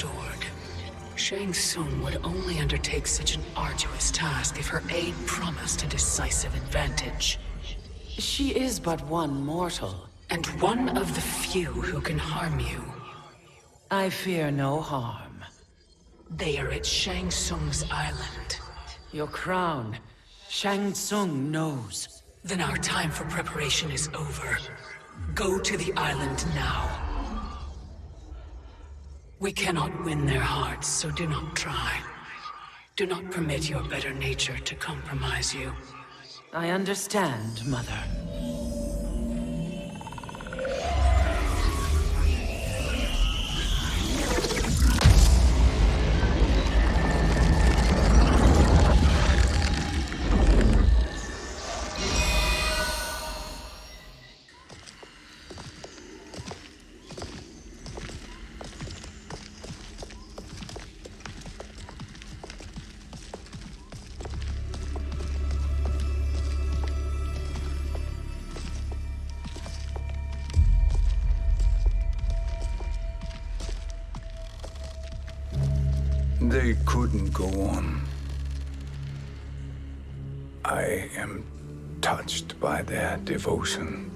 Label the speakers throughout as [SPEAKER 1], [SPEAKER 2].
[SPEAKER 1] restored. Shang Tsung would only undertake such an arduous task if her aid promised a decisive advantage.
[SPEAKER 2] She is but one mortal.
[SPEAKER 1] And one of the few who can harm you.
[SPEAKER 2] I fear no harm.
[SPEAKER 1] They are at Shang Tsung's island.
[SPEAKER 2] Your crown. Shang Tsung knows.
[SPEAKER 1] Then our time for preparation is over. Go to the island now. We cannot win their hearts, so do not try. Do not permit your better nature to compromise you.
[SPEAKER 2] I understand, Mother.
[SPEAKER 3] They couldn't go on. I am touched by their devotion.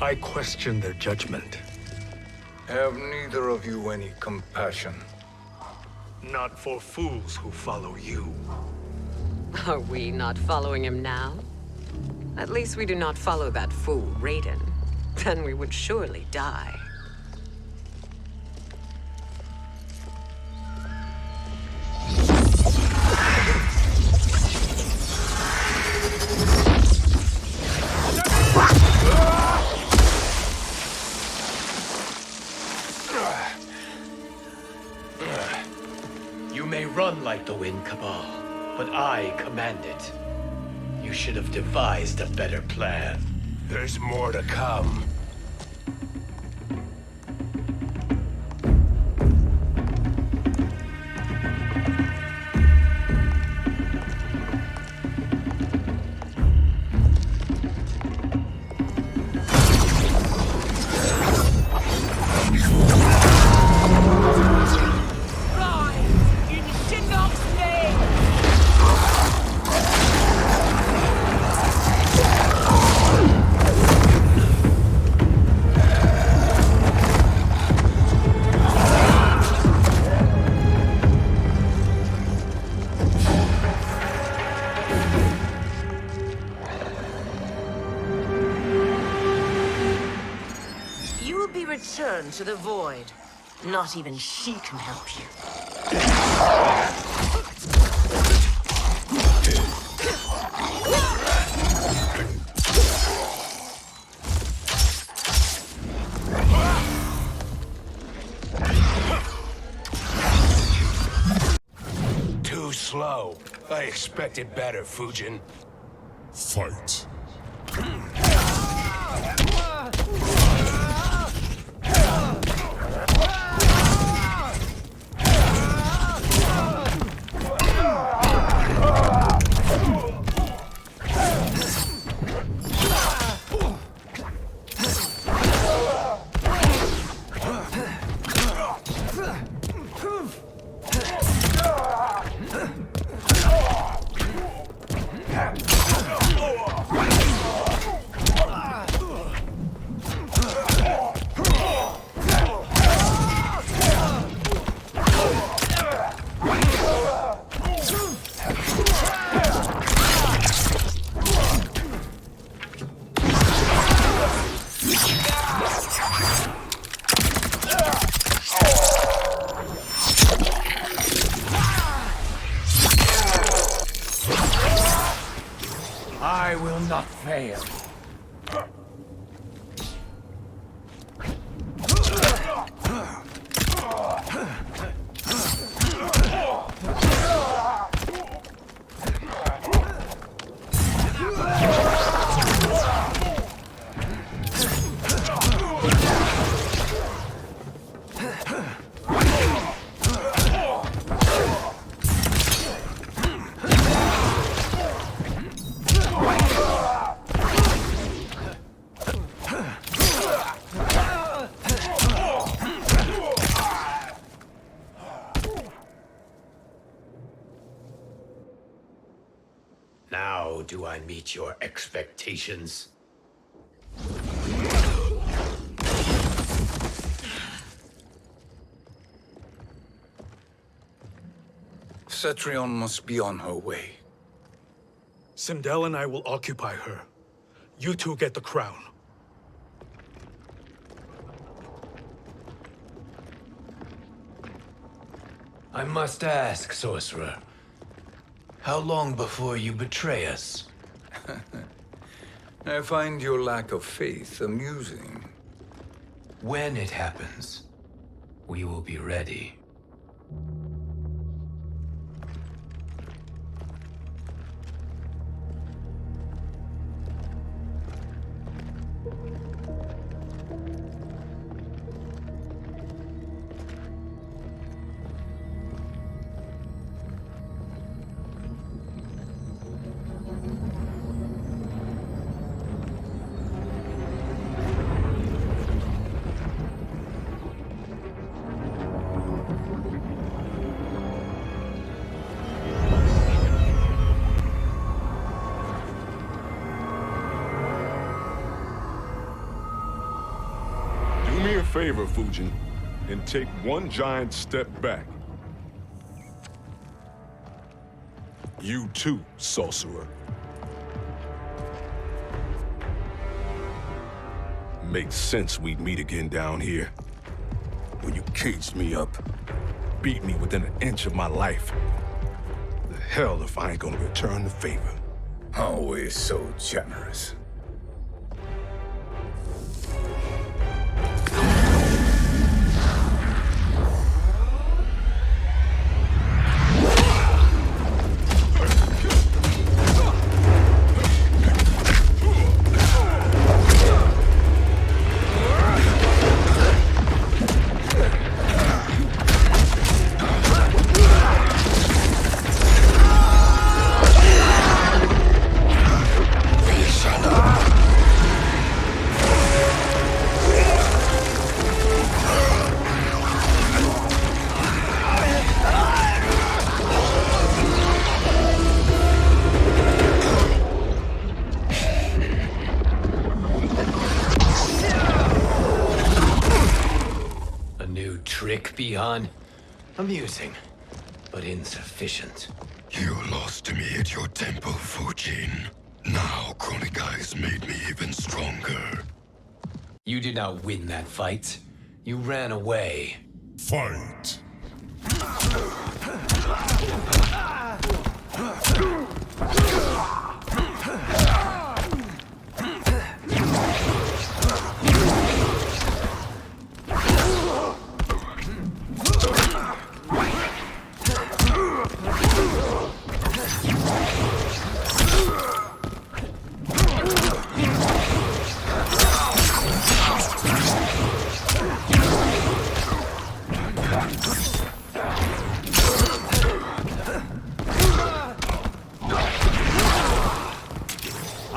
[SPEAKER 4] I question their judgment.
[SPEAKER 3] Have neither of you any compassion?
[SPEAKER 4] Not for fools who follow you.
[SPEAKER 5] Are we not following him now? At least we do not follow that fool, Raiden. Then we would surely die.
[SPEAKER 6] You may run like the wind, Cabal, but I command it. You should have devised a better plan.
[SPEAKER 4] There's more to come.
[SPEAKER 2] Return to the void. Not even she can help you.
[SPEAKER 4] Too slow. I expected better, Fujin.
[SPEAKER 7] Fight.
[SPEAKER 6] I will not fail. do I meet your expectations?
[SPEAKER 3] Cetrion must be on her way.
[SPEAKER 4] Sindel and I will occupy her. You two get the crown.
[SPEAKER 6] I must ask, Sorcerer. How long before you betray us?
[SPEAKER 3] I find your lack of faith amusing.
[SPEAKER 6] When it happens, we will be ready.
[SPEAKER 7] Do me a favor, Fujin, and take one giant step back. You too, Sorcerer. Makes sense we'd meet again down here. When you caged me up, beat me within an inch of my life. The hell if I ain't gonna return the favor.
[SPEAKER 3] Always so generous.
[SPEAKER 6] Beyond amusing, but insufficient.
[SPEAKER 8] You lost to me at your temple, Fujin. Now Chronic Eyes made me even stronger.
[SPEAKER 6] You did not win that fight. You ran away.
[SPEAKER 7] Fight!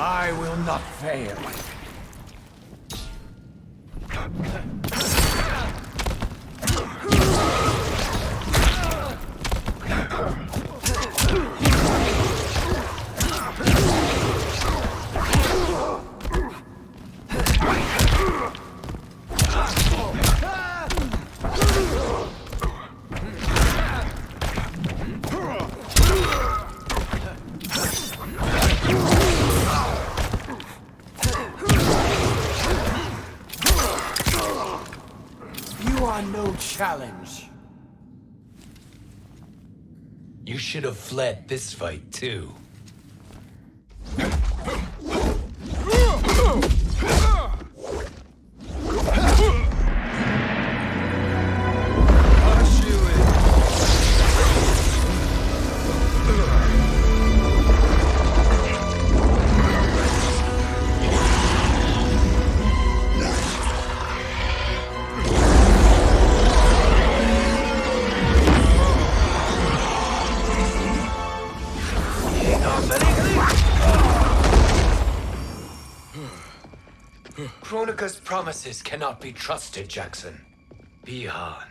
[SPEAKER 6] I will not fail. No challenge. You should have fled this fight, too. Kronika's promises cannot be trusted, Jackson. Bihan,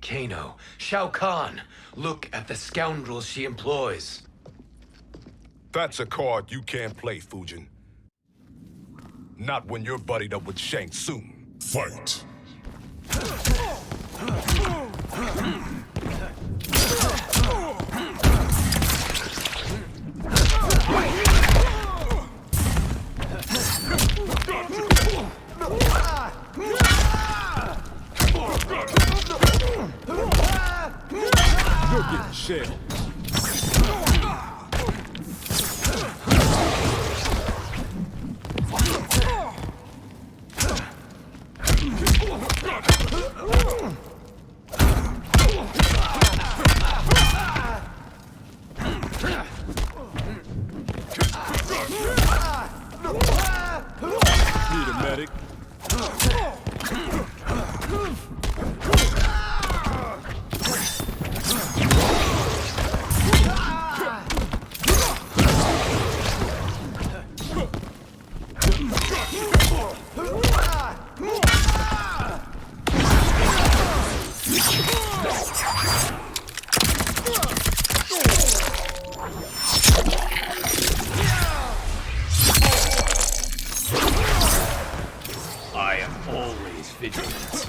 [SPEAKER 6] Kano, Shao Kahn. Look at the scoundrels she employs.
[SPEAKER 7] That's a card you can't play, Fujin. Not when you're buddied up with Shang Tsung.
[SPEAKER 8] Fight!
[SPEAKER 7] You're getting shelled. Need a medic.
[SPEAKER 6] I am always vigilant.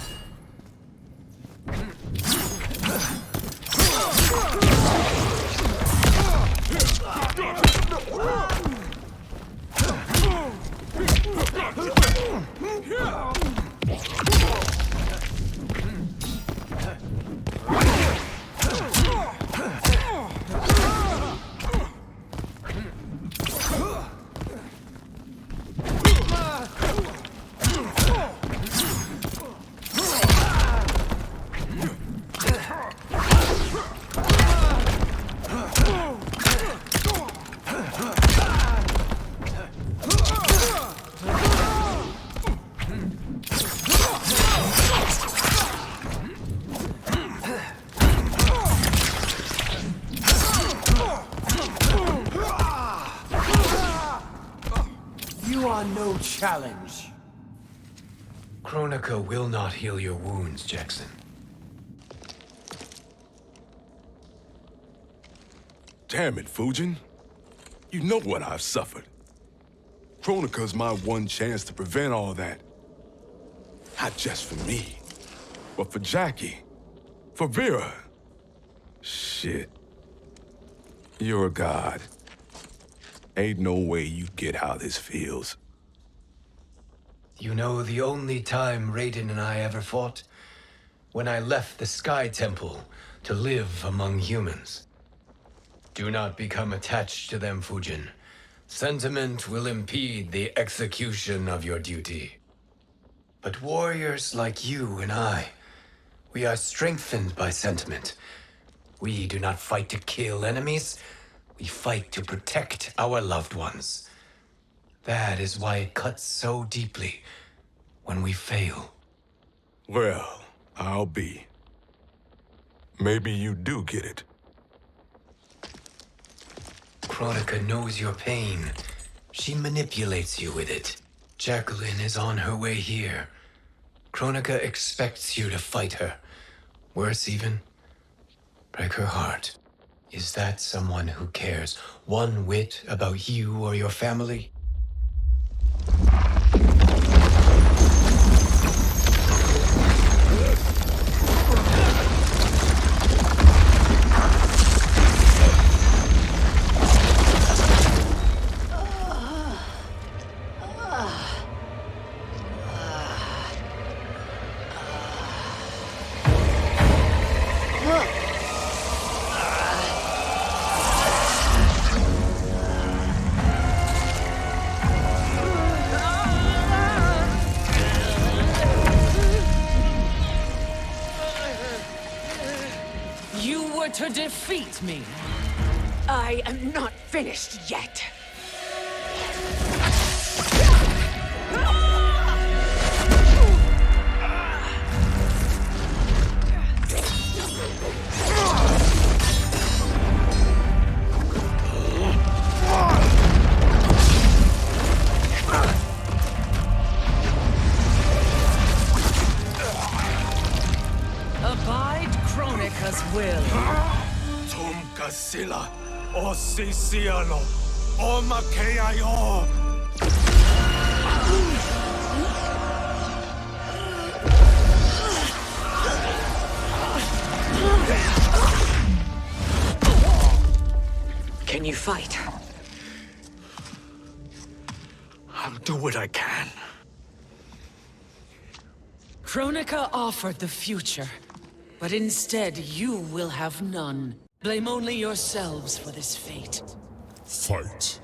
[SPEAKER 9] You are no challenge.
[SPEAKER 6] Kronika will not heal your wounds, Jackson.
[SPEAKER 7] Damn it, Fujin. You know what I've suffered. Kronika's my one chance to prevent all that. Not just for me, but for Jackie, for Vera. Shit. You're a god. Ain't no way you get how this feels.
[SPEAKER 6] You know the only time Raiden and I ever fought? When I left the Sky Temple to live among humans. Do not become attached to them, Fujin. Sentiment will impede the execution of your duty. But warriors like you and I, we are strengthened by sentiment. We do not fight to kill enemies. We fight to protect our loved ones. That is why it cuts so deeply when we fail.
[SPEAKER 7] Well, I'll be. Maybe you do get it.
[SPEAKER 6] Kronika knows your pain. She manipulates you with it. Jacqueline is on her way here. Kronika expects you to fight her. Worse even, break her heart. Is that someone who cares one whit about you or your family?
[SPEAKER 1] To defeat me. I am not finished yet. Abide Kronika's will.
[SPEAKER 4] Tum Casilla, Osiciano. Omakayayo!
[SPEAKER 5] Can you fight?
[SPEAKER 4] I'll do what I can.
[SPEAKER 1] Kronika offered the future, but instead you will have none. Blame only yourselves for this fate.
[SPEAKER 8] Fight.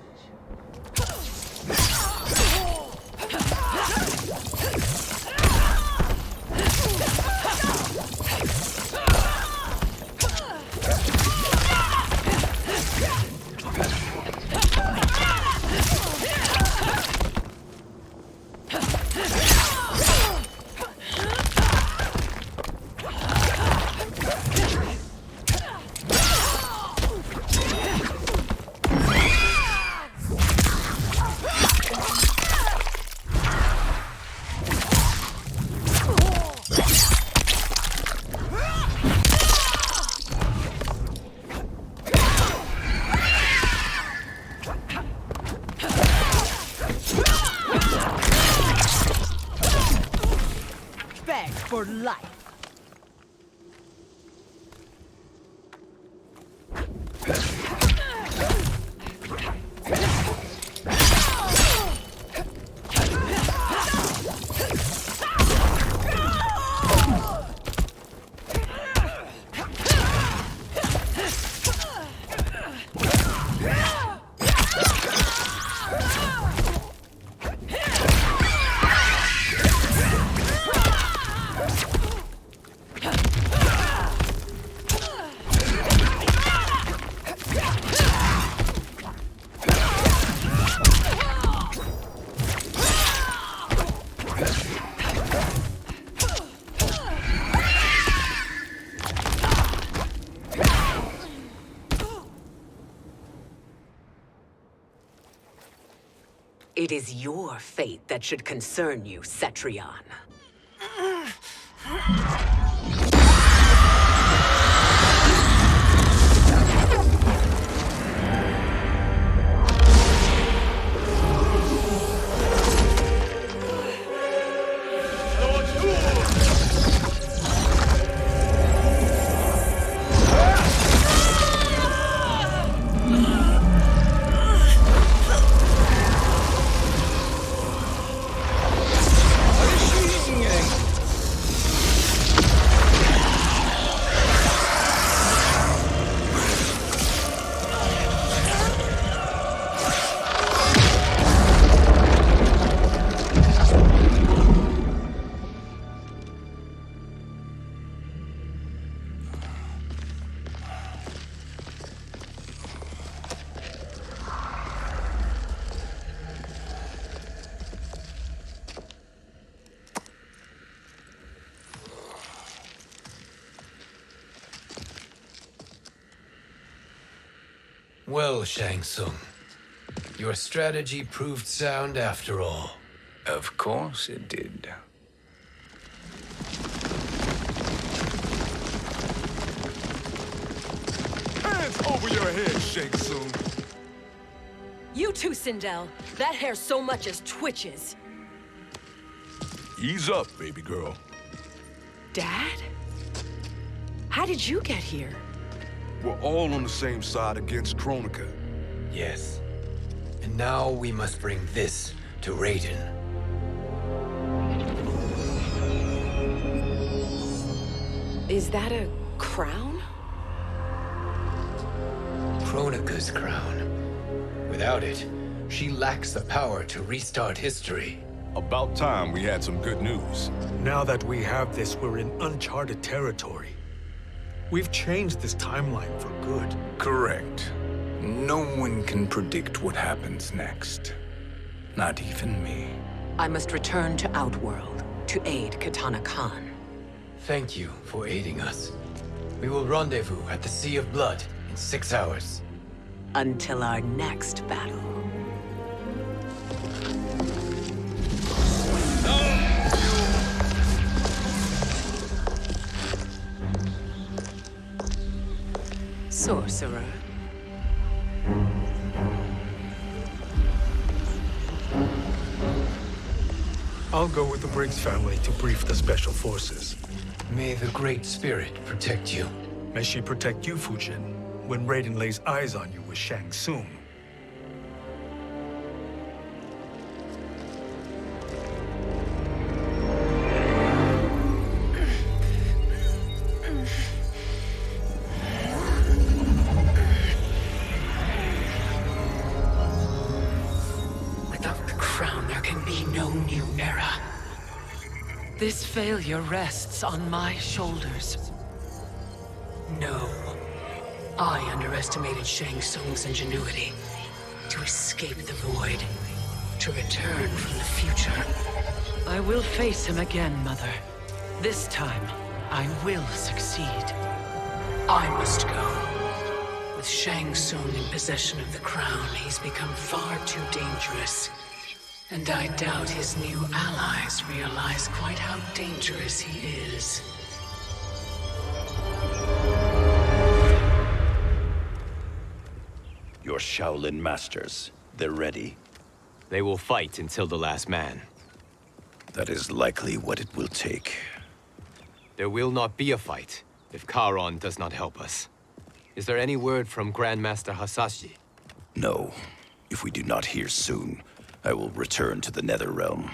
[SPEAKER 2] For life.
[SPEAKER 5] It is your fate that should concern you, Cetrion.
[SPEAKER 6] Well, Shang Tsung, your strategy proved sound after all.
[SPEAKER 3] Of course it did.
[SPEAKER 7] Hands over your head, Shang Tsung.
[SPEAKER 2] You too, Sindel. That hair so much as twitches.
[SPEAKER 7] Ease up, baby girl.
[SPEAKER 2] Dad? How did you get here?
[SPEAKER 7] We're all on the same side against Kronika.
[SPEAKER 6] Yes. And now we must bring this to Raiden.
[SPEAKER 5] Is that a crown?
[SPEAKER 6] Kronika's crown. Without it, she lacks the power to restart history.
[SPEAKER 7] About time we had some good news.
[SPEAKER 4] Now that we have this, we're in uncharted territory. We've changed this timeline for good.
[SPEAKER 3] Correct. No one can predict what happens next. Not even me.
[SPEAKER 5] I must return to Outworld to aid Kitana Khan.
[SPEAKER 6] Thank you for aiding us. We will rendezvous at the Sea of Blood in 6 hours.
[SPEAKER 5] Until our next battle. Sorcerer.
[SPEAKER 4] I'll go with the Briggs family to brief the Special Forces.
[SPEAKER 6] May the Great Spirit protect you.
[SPEAKER 4] May she protect you, Fujin, when Raiden lays eyes on you with Shang Tsung.
[SPEAKER 1] Without the crown, there can be no new era. This failure rests on my shoulders. No. I underestimated Shang Tsung's ingenuity. To escape the void. To return from the future. I will face him again, Mother. This time, I will succeed. I must go. With Shang Tsung in possession of the crown, he's become far too dangerous. And I doubt his new allies realize quite how dangerous he is.
[SPEAKER 10] Your Shaolin masters, they're ready.
[SPEAKER 11] They will fight until the last man.
[SPEAKER 10] That is likely what it will take.
[SPEAKER 11] There will not be a fight if Charon does not help us. Is there any word from Grandmaster Hasashi?
[SPEAKER 10] No. If we do not hear soon, I will return to the Netherrealm.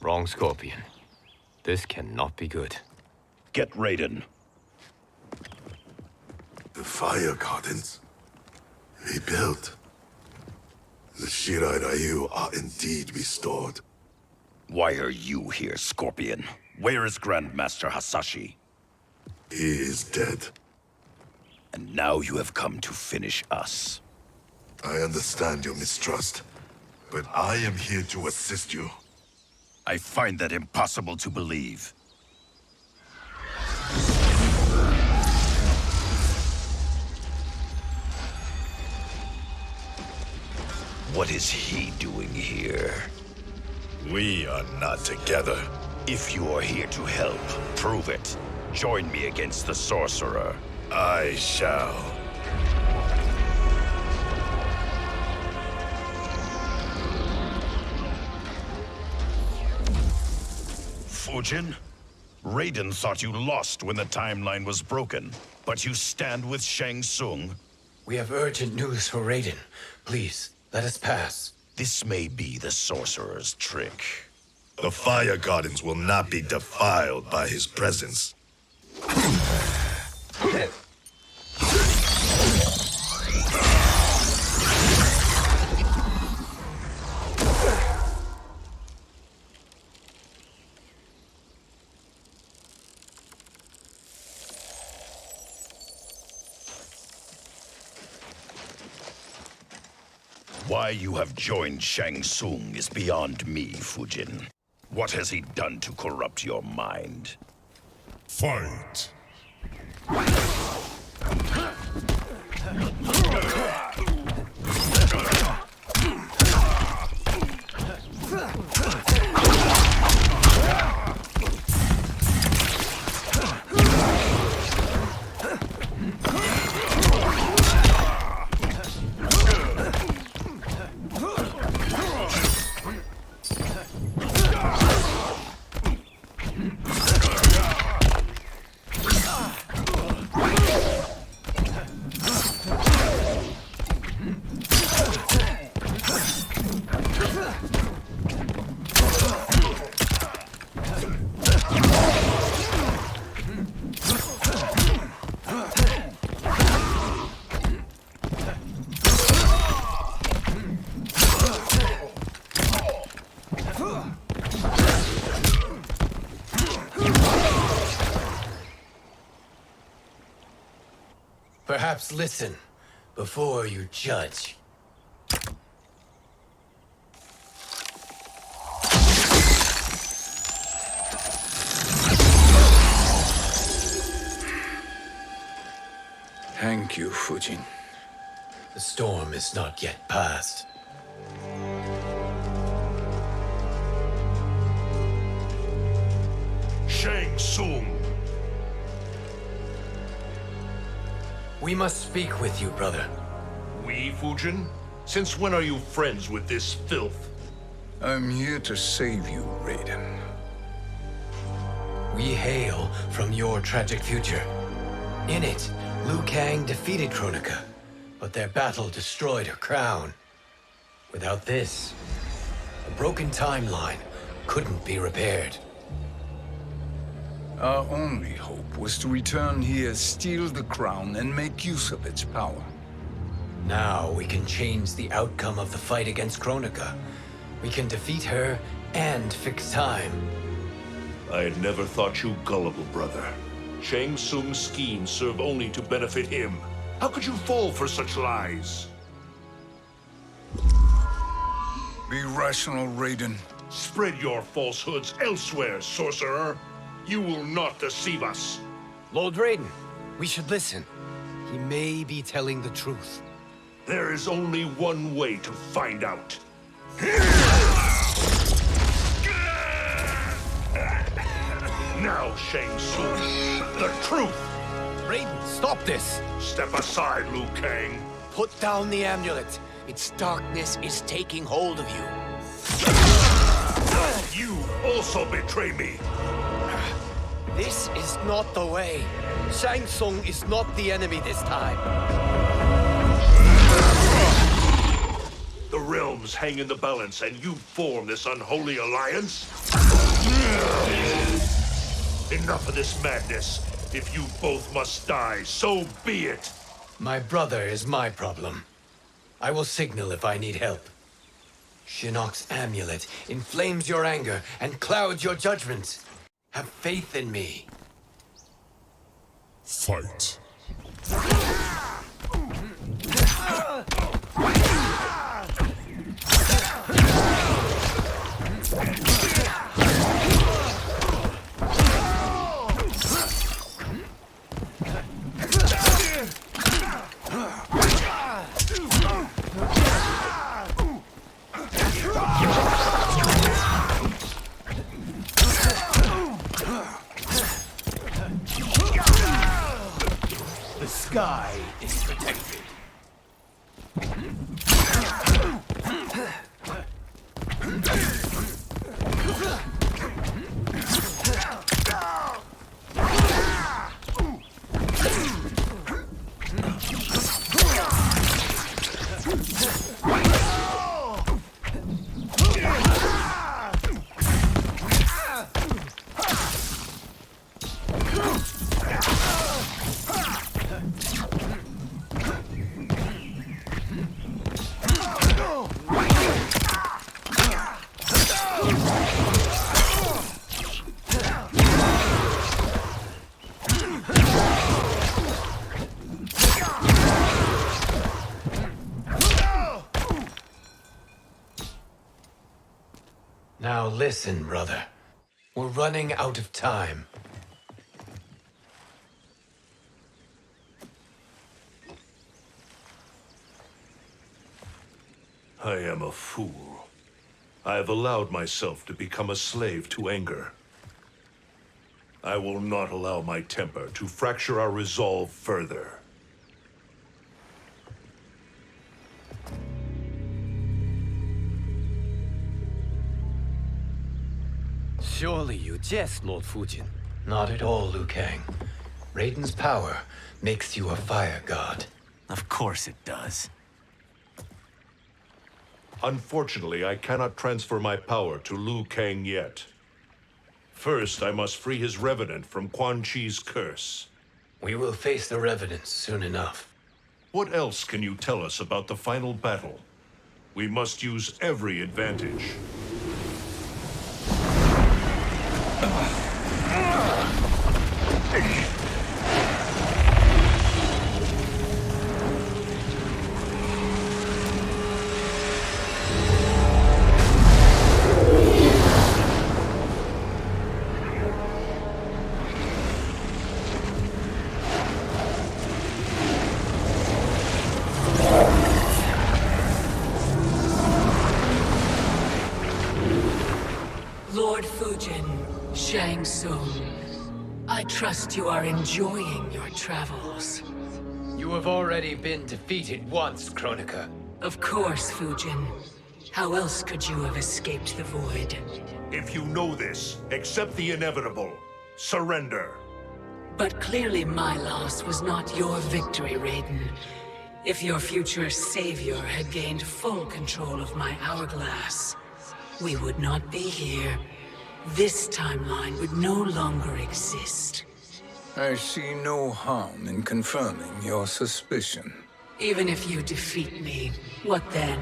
[SPEAKER 11] Wrong, Scorpion. This cannot be good.
[SPEAKER 10] Get Raiden.
[SPEAKER 8] The fire gardens. Rebuilt. The Shirai Ryu are indeed restored.
[SPEAKER 10] Why are you here, Scorpion? Where is Grandmaster Hasashi?
[SPEAKER 8] He is dead.
[SPEAKER 10] And now you have come to finish us.
[SPEAKER 8] I understand your mistrust, but I am here to assist you.
[SPEAKER 10] I find that impossible to believe. What is he doing here?
[SPEAKER 8] We are not together.
[SPEAKER 10] If you are here to help, prove it. Join me against the sorcerer.
[SPEAKER 8] I shall.
[SPEAKER 10] Fujin? Raiden thought you lost when the timeline was broken, but you stand with Shang Tsung.
[SPEAKER 6] We have urgent news for Raiden. Please, let us pass.
[SPEAKER 10] This may be the sorcerer's trick.
[SPEAKER 8] The fire gardens will not be defiled by his presence.
[SPEAKER 10] Why you have joined Shang Tsung is beyond me, Fujin. What has he done to corrupt your mind?
[SPEAKER 8] Fight!
[SPEAKER 6] Perhaps listen before you judge.
[SPEAKER 3] Thank you, Fujin.
[SPEAKER 6] The storm is not yet past.
[SPEAKER 10] Shang Tsung!
[SPEAKER 6] We must speak with you, brother.
[SPEAKER 10] We, Fujin? Since when are you friends with this filth?
[SPEAKER 3] I'm here to save you, Raiden.
[SPEAKER 6] We hail from your tragic future. In it, Liu Kang defeated Kronika, but their battle destroyed her crown. Without this, a broken timeline couldn't be repaired.
[SPEAKER 3] Our only hope was to return here, steal the crown, and make use of its power.
[SPEAKER 6] Now we can change the outcome of the fight against Kronika. We can defeat her and fix time.
[SPEAKER 10] I had never thought you gullible, brother. Shang Tsung's schemes serve only to benefit him. How could you fall for such lies?
[SPEAKER 3] Be rational, Raiden.
[SPEAKER 10] Spread your falsehoods elsewhere, sorcerer. You will not deceive us.
[SPEAKER 6] Lord Raiden, we should listen. He may be telling the truth.
[SPEAKER 10] There is only one way to find out. Now, Shang Tsung, the truth!
[SPEAKER 6] Raiden, stop this!
[SPEAKER 10] Step aside, Liu Kang.
[SPEAKER 6] Put down the amulet. Its darkness is taking hold of you.
[SPEAKER 10] You also betray me.
[SPEAKER 6] This is not the way. Shang Tsung is not the enemy this time.
[SPEAKER 10] The realms hang in the balance, and you form this unholy alliance? Enough of this madness. If you both must die, so be it.
[SPEAKER 6] My brother is my problem. I will signal if I need help. Shinnok's amulet inflames your anger and clouds your judgment. Have faith in me.
[SPEAKER 8] Fight.
[SPEAKER 9] The sky is protected.
[SPEAKER 6] Now listen, brother. We're running out of time.
[SPEAKER 10] I am a fool. I have allowed myself to become a slave to anger. I will not allow my temper to fracture our resolve further.
[SPEAKER 6] Surely you jest, Lord Fujin. Not at all, Liu Kang. Raiden's power makes you a fire god.
[SPEAKER 9] Of course it does.
[SPEAKER 10] Unfortunately, I cannot transfer my power to Liu Kang yet. First, I must free his Revenant from Quan Chi's curse.
[SPEAKER 6] We will face the Revenants soon enough.
[SPEAKER 10] What else can you tell us about the final battle? We must use every advantage.
[SPEAKER 1] Lord Fujin, Shang Tsung, I trust you are enjoying your travels.
[SPEAKER 6] You have already been defeated once, Kronika.
[SPEAKER 1] Of course, Fujin. How else could you have escaped the void?
[SPEAKER 10] If you know this, accept the inevitable. Surrender.
[SPEAKER 1] But clearly my loss was not your victory, Raiden. If your future savior had gained full control of my hourglass, we would not be here. This timeline would no longer exist.
[SPEAKER 3] I see no harm in confirming your suspicion.
[SPEAKER 1] Even if you defeat me, what then?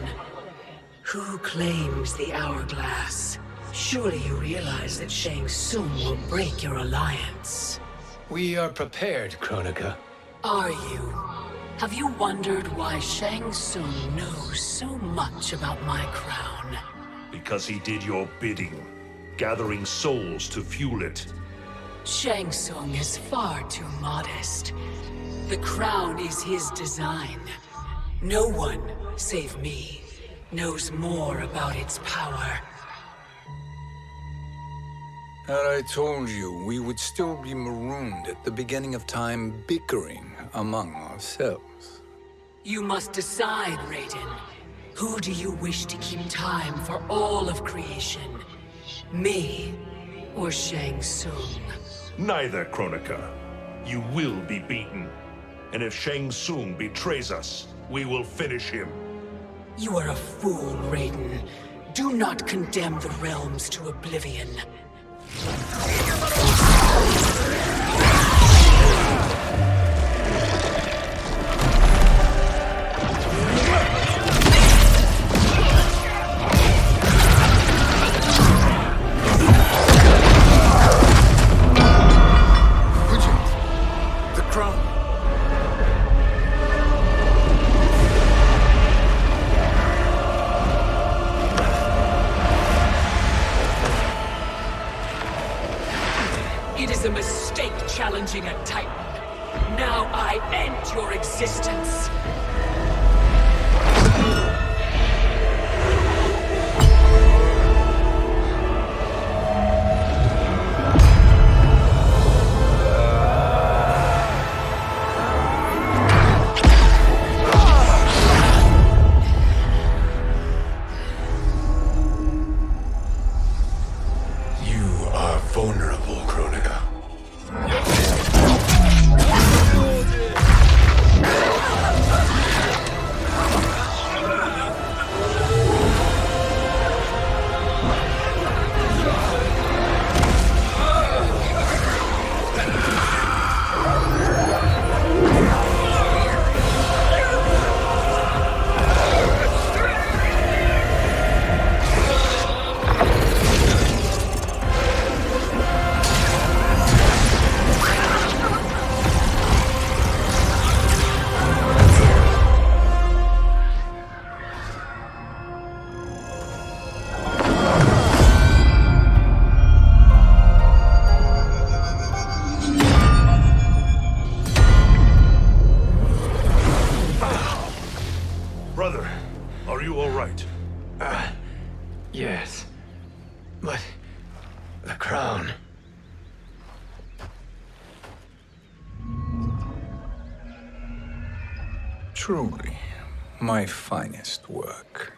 [SPEAKER 1] Who claims the hourglass? Surely you realize that Shang Tsung will break your alliance.
[SPEAKER 6] We are prepared, Kronika.
[SPEAKER 1] Are you? Have you wondered why Shang Tsung knows so much about my crown?
[SPEAKER 10] Because he did your bidding, gathering souls to fuel it.
[SPEAKER 1] Shang Tsung is far too modest. The crown is his design. No one, save me, knows more about its power.
[SPEAKER 3] Had I told you, we would still be marooned at the beginning of time, bickering among ourselves.
[SPEAKER 1] You must decide, Raiden. Who do you wish to keep time for all of creation? Me or Shang Tsung?
[SPEAKER 10] Neither, Kronika. You will be beaten. And if Shang Tsung betrays us, we will finish him.
[SPEAKER 1] You are a fool, Raiden. Do not condemn the realms to oblivion.
[SPEAKER 3] The crown.
[SPEAKER 1] It is a mistake challenging a Titan. Now I end your existence.
[SPEAKER 3] You are vulnerable, Kronika.
[SPEAKER 10] Brother, are you all right?
[SPEAKER 6] Yes. But the crown.
[SPEAKER 3] Truly, my finest work.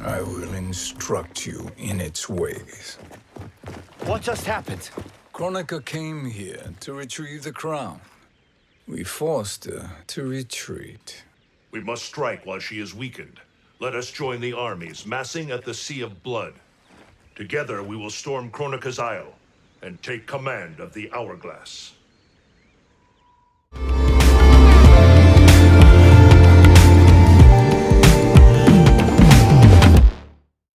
[SPEAKER 3] I will instruct you in its ways.
[SPEAKER 9] What just happened?
[SPEAKER 3] Kronika came here to retrieve the crown. We forced her to retreat.
[SPEAKER 10] We must strike while she is weakened. Let us join the armies, massing at the Sea of Blood. Together we will storm Kronika's Isle and take command of the Hourglass.